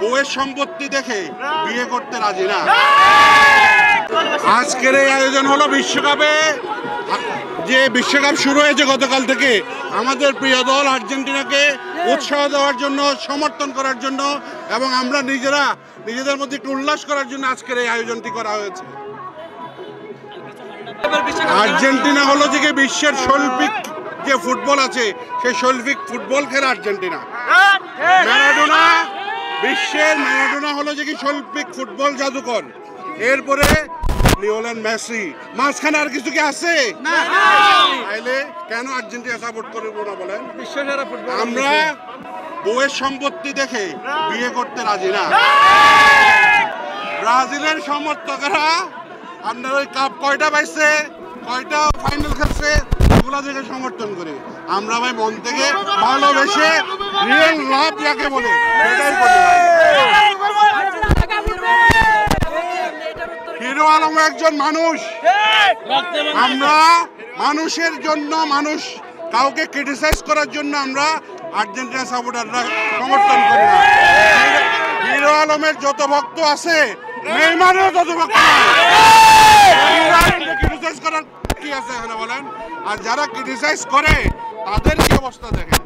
বউয়ের সম্পত্তি দেখে বিয়ে করতে রাজি না। আজকের এই আয়োজন হলো বিশ্বকাপে, যে বিশ্বকাপ শুরু হয়েছে গতকাল থেকে, আমাদের প্রিয় দল আর্জেন্টিনাকে উৎসাহ দেওয়ার জন্য, সমর্থন করার জন্য এবং আমরা নিজেদের মধ্যে একটু উল্লাস করার জন্য আজকের এই আয়োজনটি করা হয়েছে। আর্জেন্টিনা হলো যে বিশ্বের শৈল্পিক যে ফুটবল আছে, সেই শৈল্পিক ফুটবল খেলে আর্জেন্টিনা। ম্যারাডোনা হলো যে শৈল্পিক ফুটবল জাদুকর। এরপরে লিওনেল মেসি, মাঝখানে আর কিছু কি আছে? তাইলে কেন আর্জেন্টিনা সাপোর্ট করবো না বলেন? আমরা বউয়ের সম্পত্তি দেখে বিয়ে করতে রাজি না। ব্রাজিলের সমর্থকরা আপনার ওই কাপ কয়টা পাইছে, কয়টা ফাইনাল খেলছে, ওগুলা দেখে সমর্থন করে। আমরা ভাই মন থেকে ভালোবেসে, রিয়েল লাভ যাকে বলে সেটাই করি। হিরো আলম একজন মানুষ। আমরা মানুষের জন্য, মানুষ কাউকে ক্রিটিসাইজ করার জন্য আমরা আর্জেন্টিনা সাপোর্টাররা সমর্থন করি না। হিরো আলমের যত ভক্ত আছে, নেইমারের তত ভক্ত ক্রিটিসাইজ করার কি আছে এখানে বলেন? আর যারা ক্রিটিসাইজ করে তাদের কি অবস্থা দেখেন।